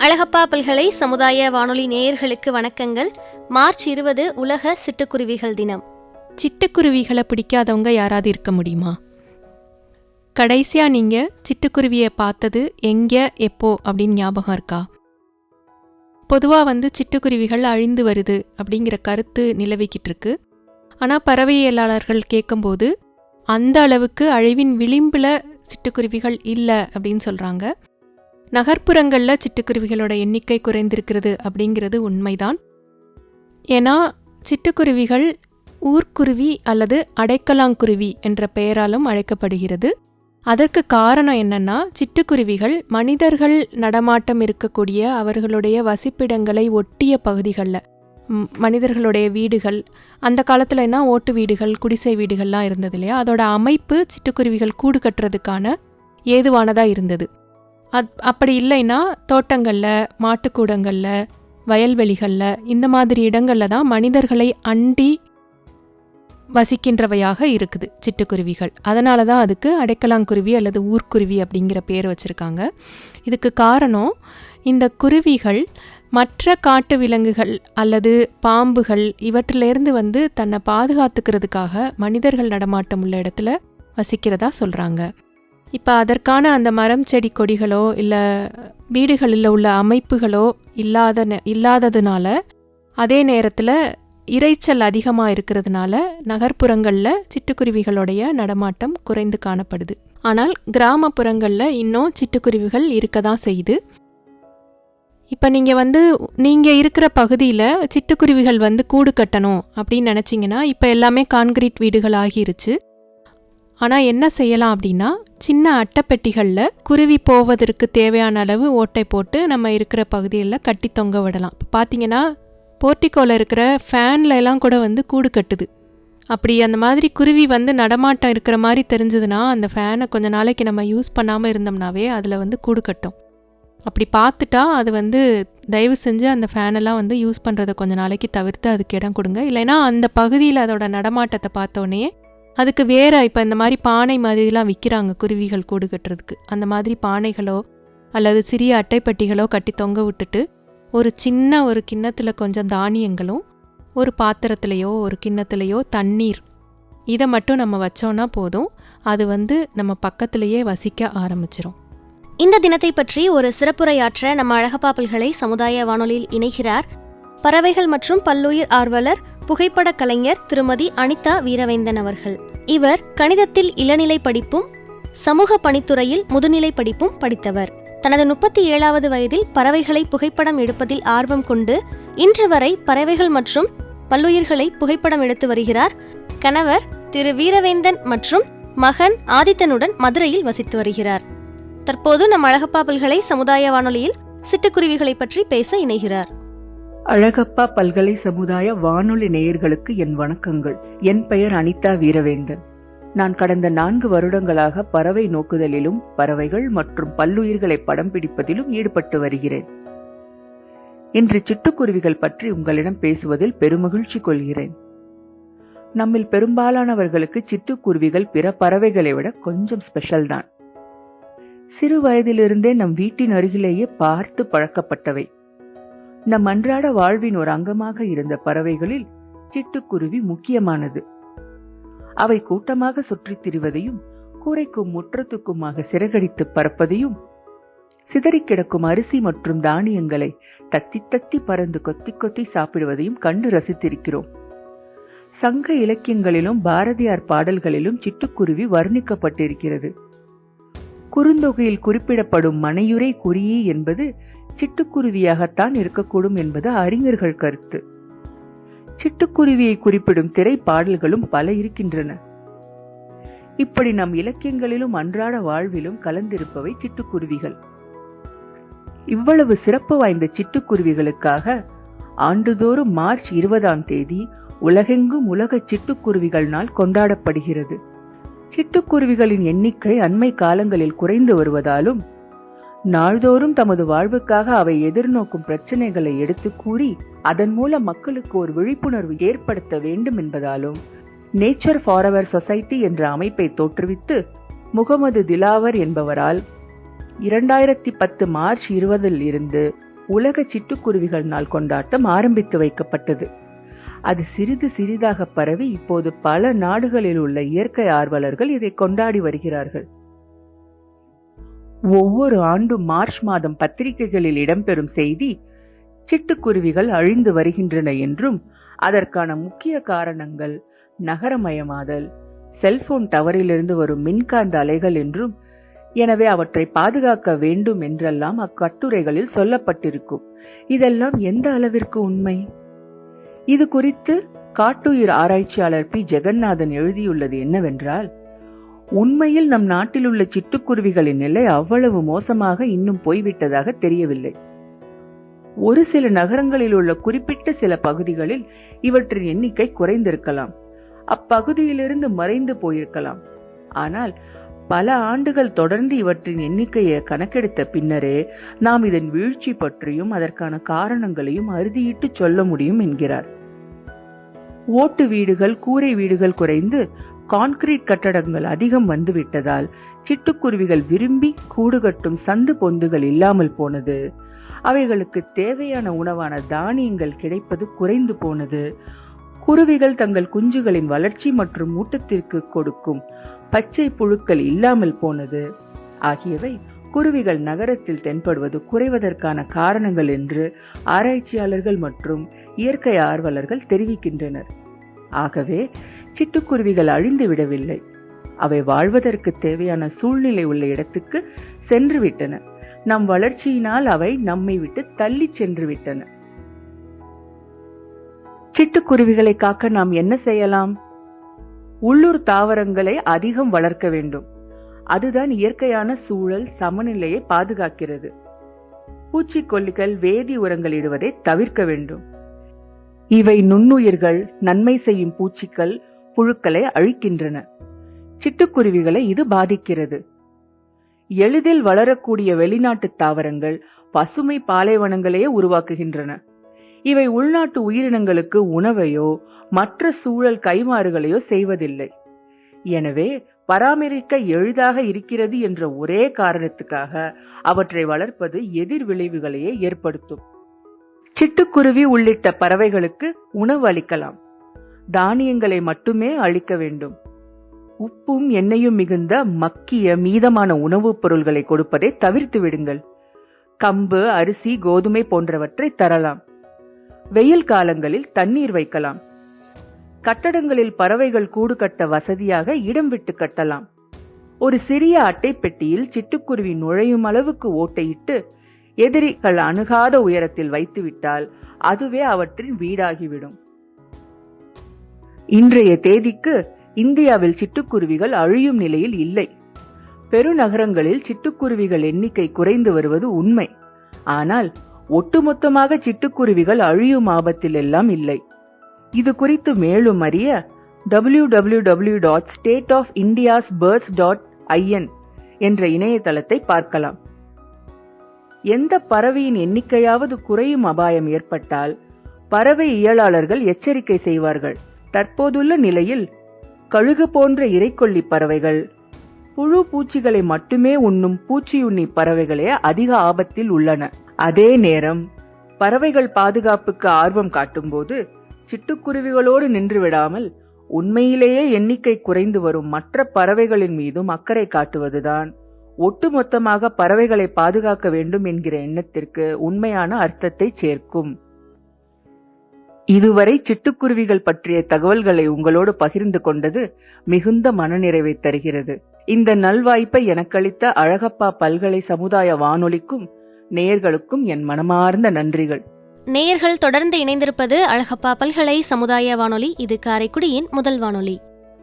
அழகப்பா பல்கலை சமுதாய வானொலி நேயர்களுக்கு வணக்கங்கள். மார்ச் 20 உலக சிட்டுக்குருவிகள் தினம். சிட்டுக்குருவிகளை பிடிக்காதவங்க யாராவது இருக்க முடியுமா? கடைசியா நீங்க சிட்டுக்குருவியை பார்த்தது எங்க, எப்போ அப்படின்னு ஞாபகம் இருக்கா? பொதுவாக சிட்டுக்குருவிகள் அழிந்து வருது அப்படிங்கிற கருத்து நிலவிக்கிட்டு இருக்கு. ஆனால் பறவையியலாளர்கள் கேட்கும்போது அந்த அளவுக்கு அழிவின் விளிம்பில் சிட்டுக்குருவிகள் இல்லை அப்படின்னு சொல்கிறாங்க. நகர்ப்புறங்களில் சிட்டுக்குருவிகளோட எண்ணிக்கை குறைந்திருக்கிறது அப்படிங்கிறது உண்மைதான். ஏன்னா சிட்டுக்குருவிகள் ஊர்க்குருவி அல்லது அடைக்கலாங்குருவி என்ற பெயராலும் அழைக்கப்படுகிறது. அதற்கு காரணம் என்னன்னா, சிட்டுக்குருவிகள் மனிதர்கள் நடமாட்டம் இருக்கக்கூடிய அவர்களுடைய வசிப்பிடங்களை ஒட்டிய பகுதிகளில், மனிதர்களுடைய வீடுகள், அந்த காலத்தில் என்ன ஓட்டு வீடுகள், குடிசை வீடுகள்லாம் இருந்தது இல்லையா, அதோட அமைப்பு சிட்டுக்குருவிகள் கூடு கட்டுறதுக்கான ஏதுவானதாக இருந்தது. அப்படி இல்லைன்னா தோட்டங்களில், மாட்டுக்கூடங்களில், வயல்வெளிகளில், இந்த மாதிரி இடங்களில் தான் மனிதர்களை அண்டி வசிக்கின்றவையாக இருக்குது சிட்டுக்குருவிகள். அதனால தான் அதுக்கு அடைக்கலாங்குருவி அல்லது ஊர்க்குருவி அப்படிங்கிற பேர் வச்சுருக்காங்க. இதுக்கு காரணம், இந்த குருவிகள் மற்ற காட்டு விலங்குகள் அல்லது பாம்புகள் இவற்றிலேருந்து தன்னை பாதுகாத்துக்கிறதுக்காக மனிதர்கள் நடமாட்டம் உள்ள இடத்துல வசிக்கிறதா சொல்கிறாங்க. இப்போ அதற்கான அந்த மரம் செடி கொடிகளோ இல்லை வீடுகளில் உள்ள அமைப்புகளோ இல்லாததுனால, அதே நேரத்தில் இரைச்சல் அதிகமாக இருக்கிறதுனால நகர்ப்புறங்களில் சிட்டுக்குருவிகளுடைய நடமாட்டம் குறைந்து காணப்படுது. ஆனால் கிராமப்புறங்களில் இன்னும் சிட்டுக்குருவிகள் இருக்க தான் செய்யுது. இப்போ நீங்கள் இருக்கிற பகுதியில் சிட்டுக்குருவிகள் கூடு கட்டணும் அப்படின்னு நினச்சிங்கன்னா, இப்போ எல்லாமே கான்கிரீட் வீடுகள் ஆகிருச்சு. ஆனால் என்ன செய்யலாம் அப்படின்னா, சின்ன அட்டைப்பெட்டிகளில் குருவி போவதற்கு தேவையான அளவு ஓட்டை போட்டு நம்ம இருக்கிற பகுதியில் கட்டி தொங்க விடலாம். இப்போ பார்த்தீங்கன்னா போர்ட்டிக்கோவில் இருக்கிற ஃபேன்ல எல்லாம் கூட கூடு கட்டுது. அப்படி அந்த மாதிரி குருவி நடமாட்டம் இருக்கிற மாதிரி தெரிஞ்சதுன்னா, அந்த ஃபேனை கொஞ்ச நாளைக்கு நம்ம யூஸ் பண்ணாமல் இருந்தோம்னாவே அதில் கூடு கட்டும். அப்படி பார்த்துட்டா அது தயவு செஞ்சு அந்த ஃபேனெல்லாம் யூஸ் பண்ணுறதை கொஞ்ச நாளைக்கு தவிர்த்து அதுக்கு இடம் கொடுங்க. இல்லைன்னா அந்த பகுதியில் அதோட நடமாட்டத்தை பார்த்தோன்னே அதுக்கு வேற இப்போ இந்த மாதிரி பானை மாதிரிலாம் விற்கிறாங்க குருவிகள் கூடு கட்டுறதுக்கு. அந்த மாதிரி பானைகளோ அல்லது சிறிய அட்டைப்பட்டிகளோ கட்டி தொங்க விட்டுட்டு ஒரு கிண்ணத்தில் கொஞ்சம் தானியங்களும், ஒரு பாத்திரத்துலேயோ ஒரு கிண்ணத்துலேயோ தண்ணீர், இதை மட்டும் நம்ம வச்சோன்னா போதும். அது நம்ம பக்கத்திலேயே வசிக்க ஆரம்பிச்சிரும். இந்த தினத்தை பற்றி ஒரு சிறப்புரையாற்ற நம்ம அழகப்பா பல்கலை சமுதாய வானொலியில் இணைகிறார் பறவைகள் மற்றும் பல்லுயிர் ஆர்வலர், புகைப்பட கலைஞர் திருமதி அனிதா வீரவேந்தன் அவர்கள். இவர் கணிதத்தில் இளநிலை படிப்பும் சமூக பணித்துறையில் முதுநிலை படிப்பும் படித்தவர். தனது 37வது வயதில் பறவைகளை புகைப்படம் எடுப்பதில் ஆர்வம் கொண்டு இன்று வரை பறவைகள் மற்றும் பல்லுயிர்களை புகைப்படம் எடுத்து வருகிறார். கணவர் திரு வீரவேந்தன் மற்றும் மகன் ஆதித்தனுடன் மதுரையில் வசித்து வருகிறார். தற்போது நம் அழகப்பா பல்கலை சமுதாய வானொலியில் சிட்டுக்குருவிகளை பற்றி பேச இணைகிறார். அழகப்பா பல்கலை சமுதாய வானொலி நேயர்களுக்கு என் வணக்கங்கள். என் பெயர் அனிதா வீரவேந்தன். நான் கடந்த 4 வருடங்களாக பறவை நோக்குதலிலும் பறவைகள் மற்றும் பல்லுயிர்களை படம் பிடிப்பதிலும் ஈடுபட்டு வருகிறேன். இன்று சிட்டுக்குருவிகள் பற்றி உங்களிடம் பேசுவதில் பெருமகிழ்ச்சி கொள்கிறேன். நம்மில் பெரும்பாலானவர்களுக்கு சிட்டுக்குருவிகள் பிற பறவைகளை விட கொஞ்சம் ஸ்பெஷல் தான். சிறு வயதிலிருந்தே நம் வீட்டின் அருகிலேயே பார்த்து பழக்கப்பட்டவை. நம் அன்றாட வாழ்வின் ஒரு அங்கமாக இருந்த பறவைகளில் சிட்டுக்குருவி முக்கியமானது. அவை கூட்டமாக சுற்றித் திரிவதையும், கூரைக்கும் முற்றத்துக்குமாக சிறகடித்து பறப்பதையும், சிதறி கிடக்கும் அரிசி மற்றும் தானியங்களை தத்தி தத்தி பறந்து கொத்தி கொத்தி சாப்பிடுவதையும் கண்டு ரசித்திருக்கிறோம். சங்க இலக்கியங்களிலும் பாரதியார் பாடல்களிலும் சிட்டுக்குருவி வர்ணிக்கப்பட்டிருக்கிறது. குறுந்தொகையில் குறிப்பிடப்படும் மனையுரை குறியி என்பது சிட்டுக்குருவியாகத்தான் இருக்கக்கூடும் என்பது அறிஞர்கள் கருத்து. சிட்டுக்குருவியை குறிப்பிடும் திரைப்பாடல்களும் பல இருக்கின்றன. இப்படி நம் இலக்கியங்களிலும் அன்றாட வாழ்விலும் கலந்திருப்பவை சிட்டுக்குருவிகள். இவ்வளவு சிறப்பு வாய்ந்த சிட்டுக்குருவிகளுக்காக ஆண்டுதோறும் மார்ச் 20ஆம் தேதி உலகெங்கும் உலக சிட்டுக்குருவிகள் நாள் கொண்டாடப்படுகிறது. சிட்டுக்குருவிகளின் எண்ணிக்கை அண்மை காலங்களில் குறைந்து வருவதாலும், நாள்தோறும் தமது வாழ்வுக்காக அவை எதிர்நோக்கும் பிரச்சனைகளை எடுத்து கூறி அதன் மூலம் மக்களுக்கு ஒரு விழிப்புணர்வு ஏற்படுத்த வேண்டும் என்பதாலும் நேச்சர் ஃபாரெவர் சொசைட்டி என்ற அமைப்பை தோற்றுவித்து முகமது திலாவர் என்பவரால் 2010 மார்ச் 20 இருந்து உலக சிட்டுக்குருவிகள் நாள் கொண்டாட்டம் ஆரம்பித்து வைக்கப்பட்டது. அது சிறிது சிறிதாக பரவி இப்போது பல நாடுகளில் உள்ள இயற்கை ஆர்வலர்கள் இதை கொண்டாடி வருகிறார்கள். ஒவ்வொரு ஆண்டும் மார்ச் மாதம் பத்திரிகைகளில் இடம்பெறும் செய்தி சிட்டுக்குருவிகள் அழிந்து வருகின்றன என்றும் அதற்கான முக்கிய காரணங்கள் நகரமயமாதல், செல்போன் டவரிலிருந்து வரும் மின்காந்த அலைகள் என்றும், எனவே அவற்றை பாதுகாக்க வேண்டும் என்றெல்லாம் அக்கட்டுரைகளில் சொல்லப்பட்டிருக்கும். இதெல்லாம் எந்த அளவிற்கு உண்மை? இது குறித்து காட்டுயிர் ஆராய்ச்சியாளர் பி. ஜெகநாதன் எழுதியுள்ளது என்னவென்றால், உண்மையில் நம் நாட்டில் உள்ள சிட்டுக்குருவிகளின் நிலை அவ்வளவு மோசமாக இன்னும் போய்விட்டதாக தெரியவில்லை. ஒரு சில நகரங்களில் உள்ள குறிப்பிட்ட சில பகுதிகளில் இவற்றின் எண்ணிக்கை குறைந்திருக்கலாம், அப்பகுதியிலிருந்து மறைந்து போயிருக்கலாம். ஆனால் பல ஆண்டுகள் தொடர்ந்து இவற்றின் எண்ணிக்கையை கணக்கெடுத்த பின்னரே நாம் இதன் வீழ்ச்சி பற்றியும் அதற்கான காரணங்களையும் அறுதியிட்டு சொல்ல முடியும் என்கிறார். ஓட்டு வீடுகள், கூரை வீடுகள் குறைந்து கான்கிரீட் கட்டடங்கள் அதிகம் வந்துவிட்டதால் சிட்டுக்குருவிகள் விரும்பி கூடு கட்டும் சந்து பொந்துகள் இல்லாமல் போனது, அவைகளுக்கு தேவையான உணவான தானியங்கள் கிடைப்பது குறைந்து போனது, குருவிகள் தங்கள் குஞ்சுகளின் வளர்ச்சி மற்றும் ஊட்டத்திற்கு கொடுக்கும் பச்சை புழுக்கள் இல்லாமல் போனது ஆகியவை குருவிகள் நகரத்தில் தென்படுவது குறைவதற்கான காரணங்கள் என்று ஆராய்ச்சியாளர்கள் மற்றும் இயற்கை ஆர்வலர்கள் தெரிவிக்கின்றனர். ஆகவே சிட்டுக்குருவிகள் அழிந்து விடவில்லை, அவை வாழ்வதற்கு தேவையான சூழ்நிலை உள்ள இடத்துக்கு சென்று விட்டன. நம் வளர்ச்சியினால் அவை நம்மை விட்டு தள்ளி சென்று விட்டன. சிட்டுக்குருவிகளை காக்க நாம் என்ன செய்யலாம்? உள்ளூர் தாவரங்களை அதிகம் வளர்க்க வேண்டும். அதுதான் இயற்கையான சூழல் சமநிலையை பாதுகாக்கிறது. பூச்சிக்கொல்லிகள், வேதி உரங்கள் இடுவதை தவிர்க்க வேண்டும். இவை நுண்ணுயிர்கள், நன்மை செய்யும் பூச்சிகள், புழுக்களை அழிக்கின்றன. சிட்டுக்குருவிகளை இது பாதிக்கிறது. எளிதில் வளரக்கூடிய வெளிநாட்டு தாவரங்கள் பசுமை பாலைவனங்களையே உருவாக்குகின்றன. இவை உள்நாட்டு உயிரினங்களுக்கு உணவையோ மற்ற சூழல் கைமாறுகளையோ செய்வதில்லை. எனவே பராமரிக்க எளிதாக இருக்கிறது என்ற ஒரே காரணத்துக்காக அவற்றை வளர்ப்பது எதிர் விளைவுகளையே ஏற்படுத்தும். சிட்டுக்குருவி உள்ளிட்ட பறவைகளுக்கு உணவு அளிக்கலாம், தானியங்களை மட்டுமே அளிக்க வேண்டும். உப்பும் எண்ணெயும் மிகுந்த மக்கிய மீதமான உணவுப் பொருள்களை கொடுப்பதை தவிர்த்து விடுங்கள். கம்பு, அரிசி, கோதுமை போன்றவற்றை தரலாம். வெயில் காலங்களில் தண்ணீர் வைக்கலாம். கட்டடங்களில் பறவைகள் கூடு கட்ட வசதியாக இடம் விட்டு கட்டலாம். ஒரு சிறிய அட்டை பெட்டியில் சிட்டுக்குருவி நுழையும் அளவுக்கு ஓட்டையிட்டு எதிரிகள் அணுகாத உயரத்தில் வைத்துவிட்டால் அதுவே அவற்றின் வீடாகிவிடும். இன்றைய தேதிக்கு இந்தியாவில் சிட்டுக்குருவிகள் அழியும் நிலையில் இல்லை. பெருநகரங்களில் சிட்டுக்குருவிகள் எண்ணிக்கை குறைந்து வருவது உண்மை. ஆனால் ஒட்டுமொத்தமாக சிட்டுக்குருவிகள் அழியும் ஆபத்தில் எல்லாம் இல்லை. இது குறித்து மேலும் அறிய www.stateofindiasbirds.in என்ற இணையதளத்தை பார்க்கலாம். எந்த பறவையின் எண்ணிக்கையாவது குறையும் அபாயம் ஏற்பட்டால் பறவை இயலாளர்கள் எச்சரிக்கை செய்வார்கள். தற்போதுள்ள நிலையில் கழுகு போன்ற இரைக்கொல்லி பறவைகள், புழு பூச்சிகளை மட்டுமே உண்ணும் பூச்சியுண்ணி பறவைகளே அதிக ஆபத்தில் உள்ளன. அதே நேரம் பறவைகள் பாதுகாப்புக்கு ஆர்வம் காட்டும்போது சிட்டுக்குருவிகளோடு நின்று விடாமல் உண்மையிலேயே எண்ணிக்கை குறைந்து வரும் மற்ற பறவைகளின் மீதும் அக்கறை காட்டுவதுதான் ஒட்டுமொத்தமாக பறவைகளை பாதுகாக்க வேண்டும் என்கிற எண்ணத்திற்கு உண்மையான அர்த்தத்தை சேர்க்கும். இதுவரை சிட்டுக்குருவிகள் பற்றிய தகவல்களை உங்களோடு பகிர்ந்து கொண்டது மிகுந்த மனநிறைவை தருகிறது. இந்த நல்வாய்ப்பை எனக்களித்த அழகப்பா பல்கலை சமுதாய வானொலிக்கும் நேயர்களுக்கும் என் மனமார்ந்த நன்றிகள். நேயர்கள் தொடர்ந்து இணைந்திருப்பது அழகப்பா பல்கலை சமுதாய வானொலி. இது காரைக்குடியின் முதல் வானொலி.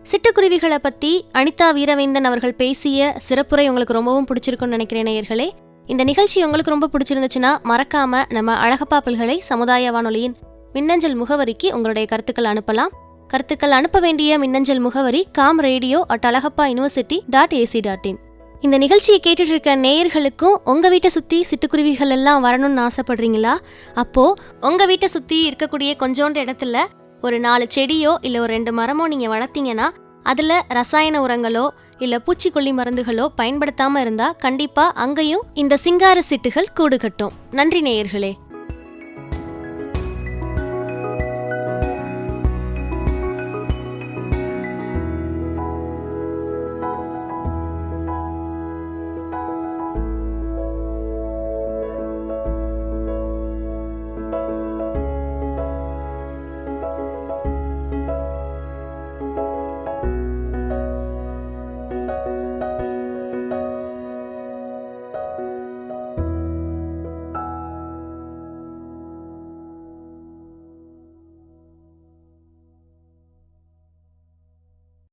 சிட்டுக்குருவிகளை பத்தி அனிதா வீரவேந்தன் அவர்கள் பேசிய சிறப்புரை உங்களுக்கு ரொம்பவும் பிடிச்சிருக்குன்னு நினைக்கிறேன் நேயர்களே. இந்த நிகழ்ச்சி உங்களுக்கு ரொம்ப பிடிச்சிருந்துச்சுன்னா மறக்காம நம்ம அழகப்பா பல்கலை சமுதாய வானொலியின் மின்னஞ்சல் முகவரிக்கு உங்களுடைய கருத்துக்கள் அனுப்பலாம். கருத்துக்கள் அனுப்ப வேண்டிய மின்னஞ்சல் முகவரி kamradio@alagappauniversity.ac.in. இந்த நிகழ்ச்சியை கேட்டுட்டு இருக்க நேயர்களுக்கும் உங்க வீட்டை சுத்தி சிட்டுக்குருவிகள் எல்லாம் வரணும்னு ஆசைப்படுறீங்களா? அப்போ உங்க வீட்டை சுத்தி இருக்கக்கூடிய கொஞ்சோண்டு இடத்துல ஒரு 4 செடியோ இல்ல ஒரு 2 மரமோ நீங்க வளர்த்தீங்கன்னா அதுல ரசாயன உரங்களோ இல்ல பூச்சிக்கொல்லி மருந்துகளோ பயன்படுத்தாம இருந்தா கண்டிப்பா அங்கேயும் இந்த சிங்கார சிட்டுகள் கூடு கட்டும். நன்றி நேயர்களே.